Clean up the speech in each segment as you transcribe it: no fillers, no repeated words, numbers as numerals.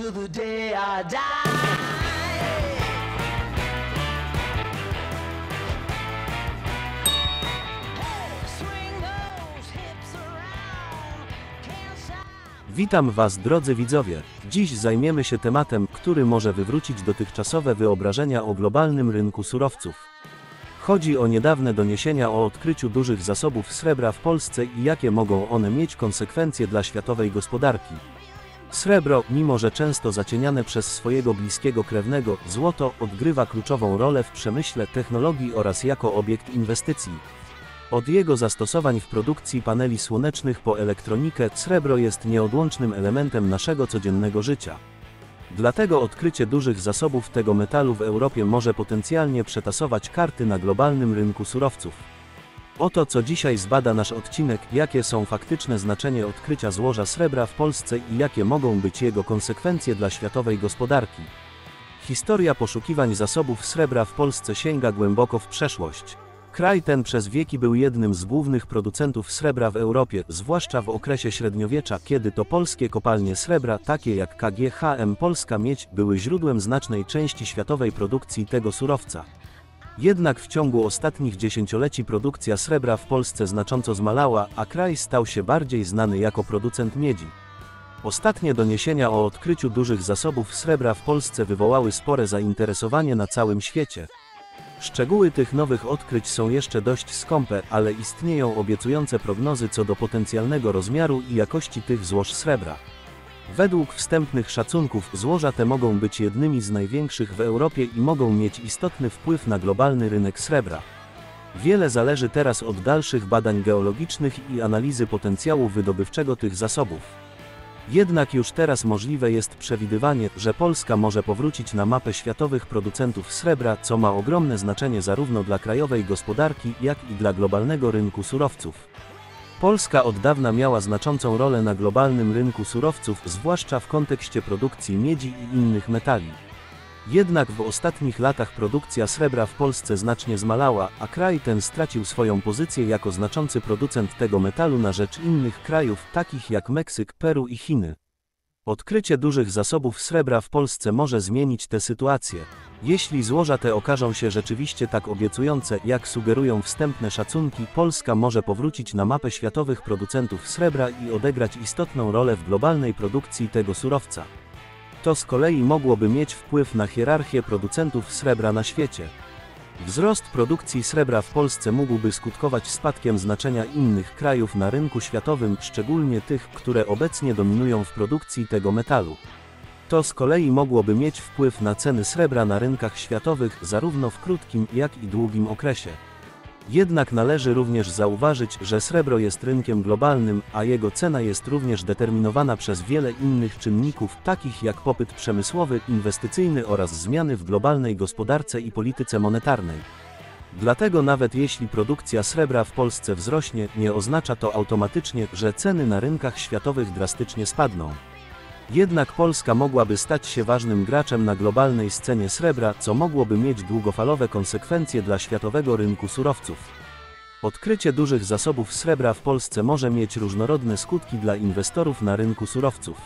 till the day I die. Witam Was, drodzy widzowie. Dziś zajmiemy się tematem, który może wywrócić dotychczasowe wyobrażenia o globalnym rynku surowców. Chodzi o niedawne doniesienia o odkryciu dużych zasobów srebra w Polsce i jakie mogą one mieć konsekwencje dla światowej gospodarki. Srebro, mimo że często zacieniane przez swojego bliskiego krewnego, złoto, odgrywa kluczową rolę w przemyśle, technologii oraz jako obiekt inwestycji. Od jego zastosowań w produkcji paneli słonecznych po elektronikę, srebro jest nieodłącznym elementem naszego codziennego życia. Dlatego odkrycie dużych zasobów tego metalu w Europie może potencjalnie przetasować karty na globalnym rynku surowców. Oto co dzisiaj zbada nasz odcinek, jakie są faktyczne znaczenie odkrycia złoża srebra w Polsce i jakie mogą być jego konsekwencje dla światowej gospodarki. Historia poszukiwań zasobów srebra w Polsce sięga głęboko w przeszłość. Kraj ten przez wieki był jednym z głównych producentów srebra w Europie, zwłaszcza w okresie średniowiecza, kiedy to polskie kopalnie srebra, takie jak KGHM Polska Miedź, były źródłem znacznej części światowej produkcji tego surowca. Jednak w ciągu ostatnich dziesięcioleci produkcja srebra w Polsce znacząco zmalała, a kraj stał się bardziej znany jako producent miedzi. Ostatnie doniesienia o odkryciu dużych zasobów srebra w Polsce wywołały spore zainteresowanie na całym świecie. Szczegóły tych nowych odkryć są jeszcze dość skąpe, ale istnieją obiecujące prognozy co do potencjalnego rozmiaru i jakości tych złóż srebra. Według wstępnych szacunków złoża te mogą być jednymi z największych w Europie i mogą mieć istotny wpływ na globalny rynek srebra. Wiele zależy teraz od dalszych badań geologicznych i analizy potencjału wydobywczego tych zasobów. Jednak już teraz możliwe jest przewidywanie, że Polska może powrócić na mapę światowych producentów srebra, co ma ogromne znaczenie zarówno dla krajowej gospodarki, jak i dla globalnego rynku surowców. Polska od dawna miała znaczącą rolę na globalnym rynku surowców, zwłaszcza w kontekście produkcji miedzi i innych metali. Jednak w ostatnich latach produkcja srebra w Polsce znacznie zmalała, a kraj ten stracił swoją pozycję jako znaczący producent tego metalu na rzecz innych krajów, takich jak Meksyk, Peru i Chiny. Odkrycie dużych zasobów srebra w Polsce może zmienić tę sytuację. Jeśli złoża te okażą się rzeczywiście tak obiecujące, jak sugerują wstępne szacunki, Polska może powrócić na mapę światowych producentów srebra i odegrać istotną rolę w globalnej produkcji tego surowca. To z kolei mogłoby mieć wpływ na hierarchię producentów srebra na świecie. Wzrost produkcji srebra w Polsce mógłby skutkować spadkiem znaczenia innych krajów na rynku światowym, szczególnie tych, które obecnie dominują w produkcji tego metalu. To z kolei mogłoby mieć wpływ na ceny srebra na rynkach światowych, zarówno w krótkim, jak i długim okresie. Jednak należy również zauważyć, że srebro jest rynkiem globalnym, a jego cena jest również determinowana przez wiele innych czynników, takich jak popyt przemysłowy, inwestycyjny oraz zmiany w globalnej gospodarce i polityce monetarnej. Dlatego nawet jeśli produkcja srebra w Polsce wzrośnie, nie oznacza to automatycznie, że ceny na rynkach światowych drastycznie spadną. Jednak Polska mogłaby stać się ważnym graczem na globalnej scenie srebra, co mogłoby mieć długofalowe konsekwencje dla światowego rynku surowców. Odkrycie dużych zasobów srebra w Polsce może mieć różnorodne skutki dla inwestorów na rynku surowców.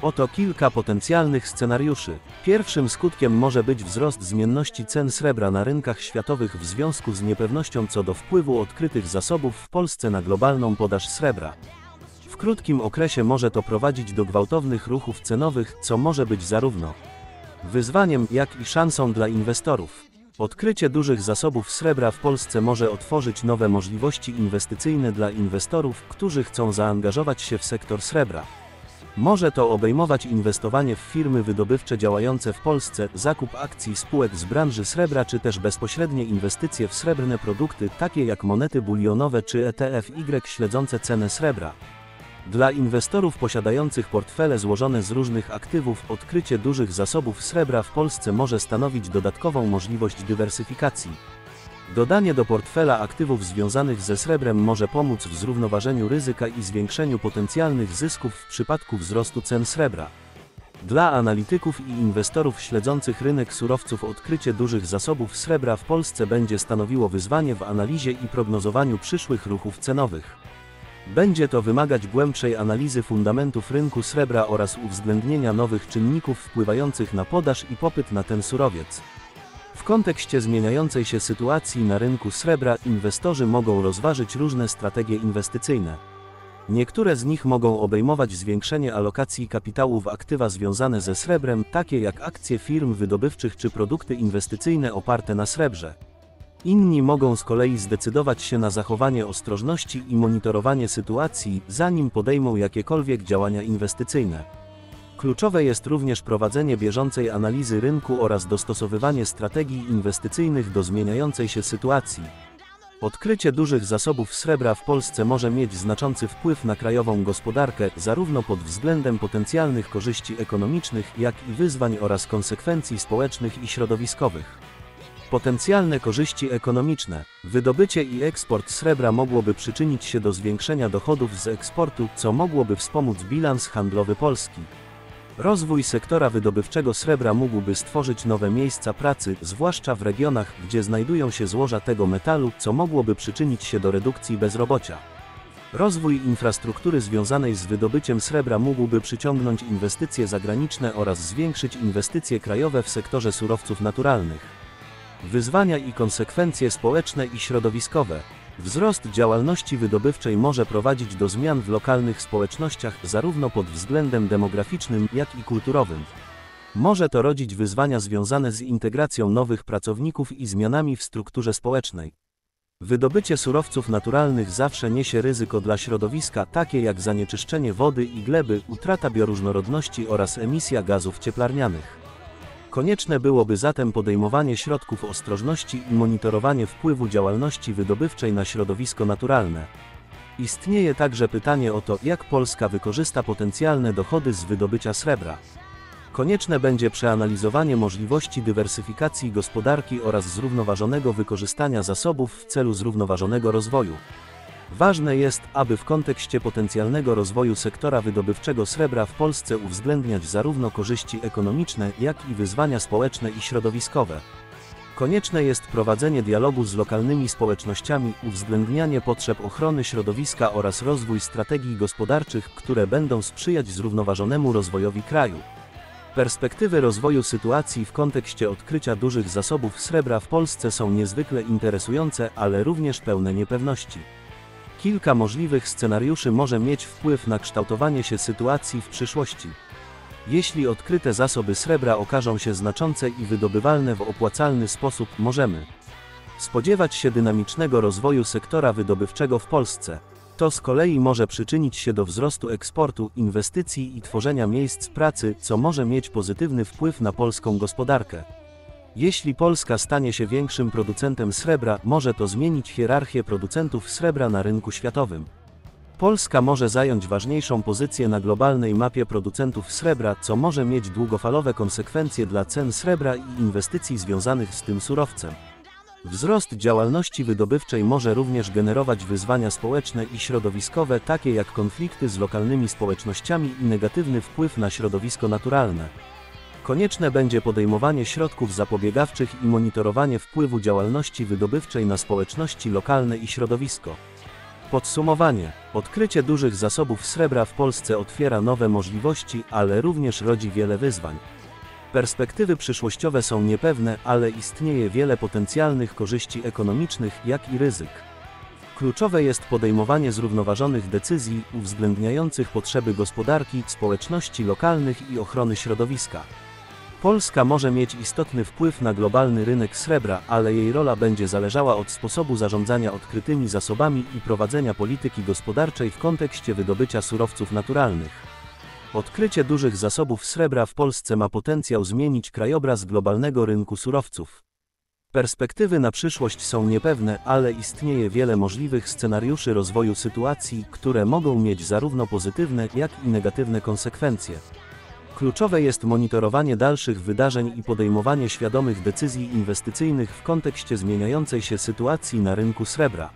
Oto kilka potencjalnych scenariuszy. Pierwszym skutkiem może być wzrost zmienności cen srebra na rynkach światowych w związku z niepewnością co do wpływu odkrytych zasobów w Polsce na globalną podaż srebra. W krótkim okresie może to prowadzić do gwałtownych ruchów cenowych, co może być zarówno wyzwaniem, jak i szansą dla inwestorów. Odkrycie dużych zasobów srebra w Polsce może otworzyć nowe możliwości inwestycyjne dla inwestorów, którzy chcą zaangażować się w sektor srebra. Może to obejmować inwestowanie w firmy wydobywcze działające w Polsce, zakup akcji spółek z branży srebra czy też bezpośrednie inwestycje w srebrne produkty, takie jak monety bulionowe czy ETF-Y śledzące cenę srebra. Dla inwestorów posiadających portfele złożone z różnych aktywów, odkrycie dużych zasobów srebra w Polsce może stanowić dodatkową możliwość dywersyfikacji. Dodanie do portfela aktywów związanych ze srebrem może pomóc w zrównoważeniu ryzyka i zwiększeniu potencjalnych zysków w przypadku wzrostu cen srebra. Dla analityków i inwestorów śledzących rynek surowców odkrycie dużych zasobów srebra w Polsce będzie stanowiło wyzwanie w analizie i prognozowaniu przyszłych ruchów cenowych. Będzie to wymagać głębszej analizy fundamentów rynku srebra oraz uwzględnienia nowych czynników wpływających na podaż i popyt na ten surowiec. W kontekście zmieniającej się sytuacji na rynku srebra inwestorzy mogą rozważyć różne strategie inwestycyjne. Niektóre z nich mogą obejmować zwiększenie alokacji kapitału w aktywa związane ze srebrem, takie jak akcje firm wydobywczych czy produkty inwestycyjne oparte na srebrze. Inni mogą z kolei zdecydować się na zachowanie ostrożności i monitorowanie sytuacji, zanim podejmą jakiekolwiek działania inwestycyjne. Kluczowe jest również prowadzenie bieżącej analizy rynku oraz dostosowywanie strategii inwestycyjnych do zmieniającej się sytuacji. Odkrycie dużych zasobów srebra w Polsce może mieć znaczący wpływ na krajową gospodarkę, zarówno pod względem potencjalnych korzyści ekonomicznych, jak i wyzwań oraz konsekwencji społecznych i środowiskowych. Potencjalne korzyści ekonomiczne. Wydobycie i eksport srebra mogłoby przyczynić się do zwiększenia dochodów z eksportu, co mogłoby wspomóc bilans handlowy Polski. Rozwój sektora wydobywczego srebra mógłby stworzyć nowe miejsca pracy, zwłaszcza w regionach, gdzie znajdują się złoża tego metalu, co mogłoby przyczynić się do redukcji bezrobocia. Rozwój infrastruktury związanej z wydobyciem srebra mógłby przyciągnąć inwestycje zagraniczne oraz zwiększyć inwestycje krajowe w sektorze surowców naturalnych. Wyzwania i konsekwencje społeczne i środowiskowe. Wzrost działalności wydobywczej może prowadzić do zmian w lokalnych społecznościach, zarówno pod względem demograficznym, jak i kulturowym. Może to rodzić wyzwania związane z integracją nowych pracowników i zmianami w strukturze społecznej. Wydobycie surowców naturalnych zawsze niesie ryzyko dla środowiska, takie jak zanieczyszczenie wody i gleby, utrata bioróżnorodności oraz emisja gazów cieplarnianych. Konieczne byłoby zatem podejmowanie środków ostrożności i monitorowanie wpływu działalności wydobywczej na środowisko naturalne. Istnieje także pytanie o to, jak Polska wykorzysta potencjalne dochody z wydobycia srebra. Konieczne będzie przeanalizowanie możliwości dywersyfikacji gospodarki oraz zrównoważonego wykorzystania zasobów w celu zrównoważonego rozwoju. Ważne jest, aby w kontekście potencjalnego rozwoju sektora wydobywczego srebra w Polsce uwzględniać zarówno korzyści ekonomiczne, jak i wyzwania społeczne i środowiskowe. Konieczne jest prowadzenie dialogu z lokalnymi społecznościami, uwzględnianie potrzeb ochrony środowiska oraz rozwój strategii gospodarczych, które będą sprzyjać zrównoważonemu rozwojowi kraju. Perspektywy rozwoju sytuacji w kontekście odkrycia dużych zasobów srebra w Polsce są niezwykle interesujące, ale również pełne niepewności. Kilka możliwych scenariuszy może mieć wpływ na kształtowanie się sytuacji w przyszłości. Jeśli odkryte zasoby srebra okażą się znaczące i wydobywalne w opłacalny sposób, możemy spodziewać się dynamicznego rozwoju sektora wydobywczego w Polsce. To z kolei może przyczynić się do wzrostu eksportu, inwestycji i tworzenia miejsc pracy, co może mieć pozytywny wpływ na polską gospodarkę. Jeśli Polska stanie się większym producentem srebra, może to zmienić hierarchię producentów srebra na rynku światowym. Polska może zająć ważniejszą pozycję na globalnej mapie producentów srebra, co może mieć długofalowe konsekwencje dla cen srebra i inwestycji związanych z tym surowcem. Wzrost działalności wydobywczej może również generować wyzwania społeczne i środowiskowe, takie jak konflikty z lokalnymi społecznościami i negatywny wpływ na środowisko naturalne. Konieczne będzie podejmowanie środków zapobiegawczych i monitorowanie wpływu działalności wydobywczej na społeczności lokalne i środowisko. Podsumowanie. Odkrycie dużych zasobów srebra w Polsce otwiera nowe możliwości, ale również rodzi wiele wyzwań. Perspektywy przyszłościowe są niepewne, ale istnieje wiele potencjalnych korzyści ekonomicznych, jak i ryzyk. Kluczowe jest podejmowanie zrównoważonych decyzji, uwzględniających potrzeby gospodarki, społeczności lokalnych i ochrony środowiska. Polska może mieć istotny wpływ na globalny rynek srebra, ale jej rola będzie zależała od sposobu zarządzania odkrytymi zasobami i prowadzenia polityki gospodarczej w kontekście wydobycia surowców naturalnych. Odkrycie dużych zasobów srebra w Polsce ma potencjał zmienić krajobraz globalnego rynku surowców. Perspektywy na przyszłość są niepewne, ale istnieje wiele możliwych scenariuszy rozwoju sytuacji, które mogą mieć zarówno pozytywne, jak i negatywne konsekwencje. Kluczowe jest monitorowanie dalszych wydarzeń i podejmowanie świadomych decyzji inwestycyjnych w kontekście zmieniającej się sytuacji na rynku srebra.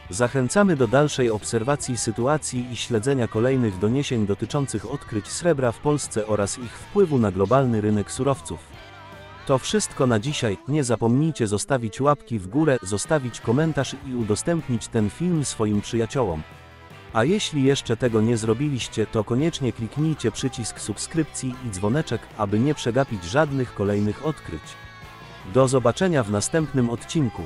Zachęcamy do dalszej obserwacji sytuacji i śledzenia kolejnych doniesień dotyczących odkryć srebra w Polsce oraz ich wpływu na globalny rynek surowców. To wszystko na dzisiaj. Nie zapomnijcie zostawić łapki w górę, zostawić komentarz i udostępnić ten film swoim przyjaciołom. A jeśli jeszcze tego nie zrobiliście, to koniecznie kliknijcie przycisk subskrypcji i dzwoneczek, aby nie przegapić żadnych kolejnych odkryć. Do zobaczenia w następnym odcinku.